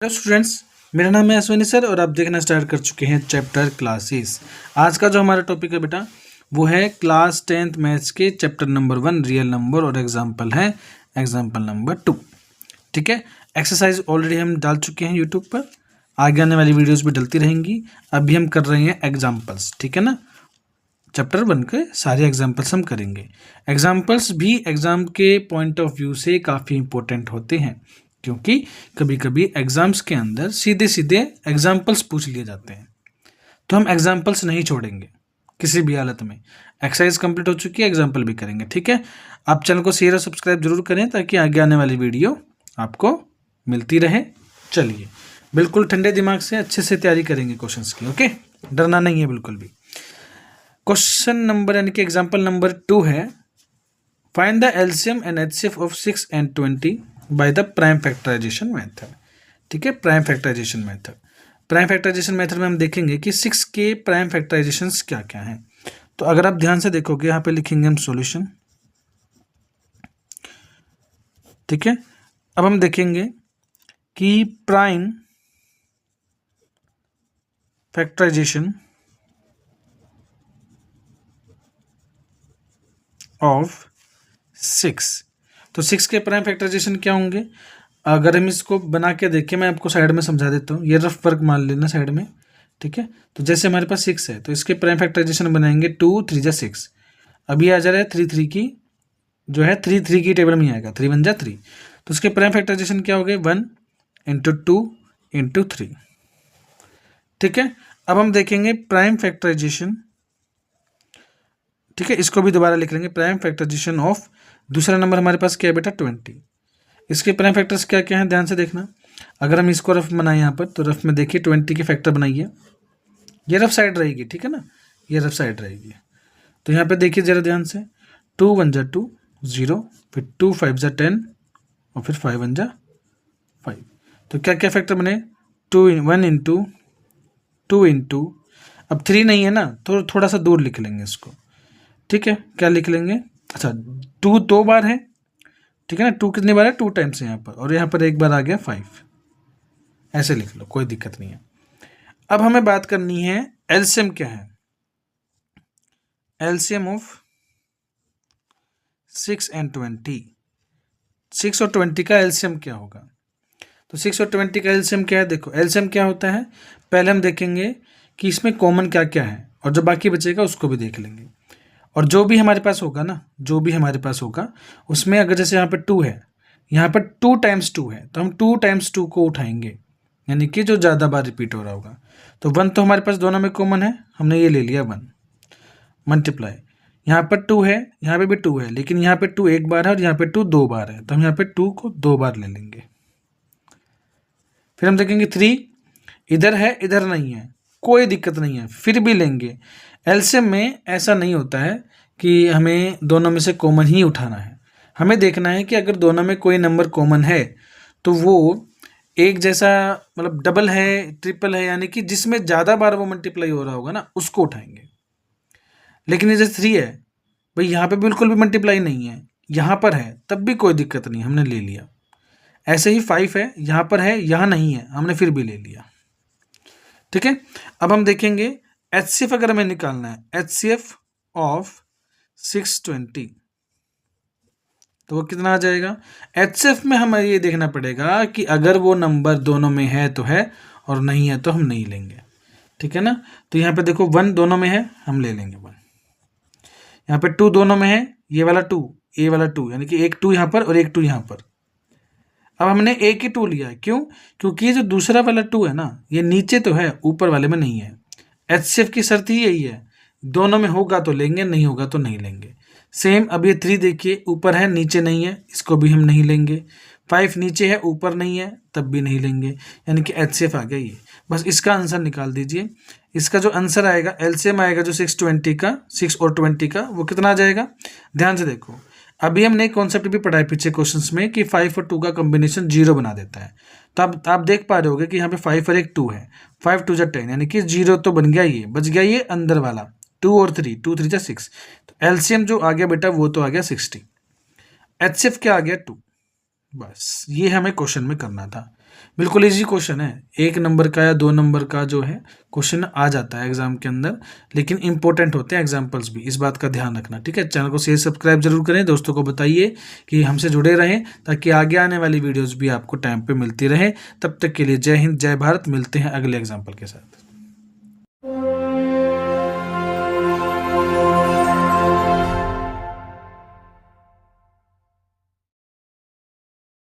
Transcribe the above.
Hello students, मेरा नाम है अश्विनी सर और आप देखना स्टार्ट कर चुके हैं चैप्टर क्लासेस। आज का जो हमारा टॉपिक है बेटा वो है क्लास 10th मैथ्स के चैप्टर नंबर 1 रियल नंबर और एग्जाम्पल है एग्जाम्पल नंबर 2। ठीक है, एक्सरसाइज ऑलरेडी हम डाल चुके हैं यूट्यूब पर, आगे आने वाली वीडियोस भी डलती रहेंगी। अभी हम कर रहे हैं एग्जाम्पल्स, ठीक है ना। चैप्टर 1 के सारे एग्जाम्पल्स हम करेंगे। एग्जाम्पल्स भी एग्जाम के पॉइंट ऑफ व्यू से काफ़ी इंपॉर्टेंट होते हैं, क्योंकि कभी कभी एग्जाम्स के अंदर सीधे सीधे एग्जाम्पल्स पूछ लिए जाते हैं, तो हम एग्जाम्पल्स नहीं छोड़ेंगे किसी भी हालत में। एक्सरसाइज कंप्लीट हो चुकी है, एग्जाम्पल भी करेंगे। ठीक है, आप चैनल को शेयर और सब्सक्राइब जरूर करें ताकि आगे आने वाली वीडियो आपको मिलती रहे। चलिए, बिल्कुल ठंडे दिमाग से अच्छे से तैयारी करेंगे क्वेश्चंस की। ओके, डरना नहीं है बिल्कुल भी। क्वेश्चन नंबर यानी कि एग्जाम्पल नंबर 2 है, find the LCM and HCF of 6 and 20 by the prime factorization method. ठीक है, prime factorization method. Prime factorization method में हम देखेंगे कि 6 के प्राइम फैक्टराइजेशंस क्या क्या हैं। तो अगर आप ध्यान से देखोगे, यहाँ पे लिखेंगे हम सॉल्यूशन। ठीक है, अब हम देखेंगे कि प्राइम फैक्टराइजेशन ऑफ 6। तो 6 के प्राइम फैक्टराइजेशन क्या होंगे, अगर हम इसको बना के देखें, मैं आपको साइड में समझा देता हूँ। ये रफ वर्क मान लेना साइड में। ठीक है, तो जैसे हमारे पास 6 है तो इसके प्राइम फैक्टराइजेशन बनाएंगे 2 3 जा 6। अभी आ जा रहा है 3 3 की, जो है 3 3 की टेबल में आएगा, 3 1 जा 3। तो उसके प्राइम फैक्टराइजेशन क्या हो गए, 1 इंटू 2 इंटू 3। ठीक है, अब हम देखेंगे प्राइम फैक्टराइजेशन। ठीक है, इसको भी दोबारा लिख लेंगे, प्राइम फैक्टराइजेशन ऑफ दूसरा नंबर हमारे पास क्या है बेटा, 20। इसके प्राइम फैक्टर्स क्या क्या हैं, ध्यान से देखना। अगर हम इसको रफ बनाएं यहाँ पर, तो रफ में देखिए 20 के फैक्टर बनाइए, ये रफ साइड रहेगी। ठीक है ना, ये रफ साइड रहेगी। तो यहाँ पे देखिए जरा ध्यान से, 2 1 जा 2 0, फिर 2 5 जा 10 और फिर 5 1 जा 5। तो क्या क्या फैक्टर बने, 2 1 इंटू 2 इंटू, अब 3 नहीं है ना, तो थोड़ा सा दूर लिख लेंगे इसको। ठीक है, क्या लिख लेंगे, अच्छा 2 2 बार है। ठीक है ना, 2 कितनी बार है, 2 टाइम्स है यहाँ पर, और यहाँ पर एक बार आ गया 5। ऐसे लिख लो, कोई दिक्कत नहीं है। अब हमें बात करनी है एलसीएम क्या है, एलसीएम ऑफ 6 and 20। 6 और 20 का एलसीएम क्या होगा, तो 6 और 20 का एलसीएम क्या है। देखो एलसीएम क्या होता है, पहले हम देखेंगे कि इसमें कॉमन क्या क्या है, और जो बाकी बचेगा उसको भी देख लेंगे। और जो भी हमारे पास होगा ना, जो भी हमारे पास होगा उसमें, अगर जैसे यहाँ पर 2 है, यहाँ पर 2 टाइम्स 2 है, तो हम 2 टाइम्स 2 को उठाएंगे, यानी कि जो ज़्यादा बार रिपीट हो रहा होगा। तो 1 तो हमारे पास दोनों में कॉमन है, हमने ये ले लिया 1 मल्टीप्लाई। यहाँ पर 2 है, यहाँ पे भी 2 है, लेकिन यहाँ पे 2 एक बार है और यहाँ पे 2 2 बार है, तो हम यहाँ पे 2 को 2 बार ले लेंगे। फिर हम देखेंगे 3 इधर है इधर नहीं है, कोई दिक्कत नहीं है, फिर भी लेंगे। एलसीएम में ऐसा नहीं होता है कि हमें दोनों में से कॉमन ही उठाना है, हमें देखना है कि अगर दोनों में कोई नंबर कॉमन है तो वो एक जैसा, मतलब डबल है ट्रिपल है, यानी कि जिसमें ज़्यादा बार वो मल्टीप्लाई हो रहा होगा ना, उसको उठाएंगे। लेकिन ये जैसे 3 है भाई, यहाँ पे बिल्कुल भी मल्टीप्लाई नहीं है, यहाँ पर है तब भी कोई दिक्कत नहीं, हमने ले लिया। ऐसे ही 5 है, यहाँ पर है यहाँ नहीं है, हमने फिर भी ले लिया। ठीक है, अब हम देखेंगे एचसीएफ अगर हमें निकालना है, एचसीएफ ऑफ 620, तो वो कितना आ जाएगा। एचसीएफ में हमें ये देखना पड़ेगा कि अगर वो नंबर दोनों में है तो है, और नहीं है तो हम नहीं लेंगे। ठीक है ना, तो यहाँ पे देखो 1 दोनों में है, हम ले लेंगे 1। यहाँ पे 2 दोनों में है, ये वाला 2 ये वाला 2, यानी कि एक 2 यहाँ पर और एक 2 यहाँ पर। अब हमने एक ही 2 लिया है, क्यों, क्योंकि ये जो दूसरा वाला 2 है ना, ये नीचे तो है ऊपर वाले में नहीं है। एचसीएफ की शर्त ही यही है, दोनों में होगा तो लेंगे, नहीं होगा तो नहीं लेंगे। सेम अब ये 3 देखिए, ऊपर है नीचे नहीं है, इसको भी हम नहीं लेंगे। 5 नीचे है ऊपर नहीं है, तब भी नहीं लेंगे, यानी कि एचसीएफ आ गया ये। बस इसका आंसर निकाल दीजिए। इसका जो आंसर आएगा, एलसीएम आएगा जो 620 का, 6 और 20 का, वो कितना आ जाएगा। ध्यान से देखो, अभी हमने कॉन्सेप्ट भी पढ़ा है पीछे क्वेश्चंस में कि 5 और 2 का कॉम्बिनेशन 0 बना देता है। तो अब आप देख पा रहे होगे कि यहाँ पे 5 और एक 2 है, 5 2 जा 10, यानी कि 0 तो बन गया, ये बच गया ये अंदर वाला 2 और 3, 2 3 जा 6। तो एलसीएम जो आ गया बेटा वो तो आ गया 60। एचसीएफ क्या आ गया 2। बस ये हमें क्वेश्चन में करना था। बिल्कुल इजी क्वेश्चन है, 1 नंबर का या 2 नंबर का जो है क्वेश्चन आ जाता है एग्जाम के अंदर, लेकिन इंपॉर्टेंट होते हैं एग्जाम्पल्स भी, इस बात का ध्यान रखना। ठीक है, चैनल को शेयर सब्सक्राइब जरूर करें, दोस्तों को बताइए कि हमसे जुड़े रहें, ताकि आगे आने वाली वीडियोज़ भी आपको टाइम पे मिलती रहे। तब तक के लिए जय हिंद, जय भारत। मिलते हैं अगले एग्जाम्पल के साथ।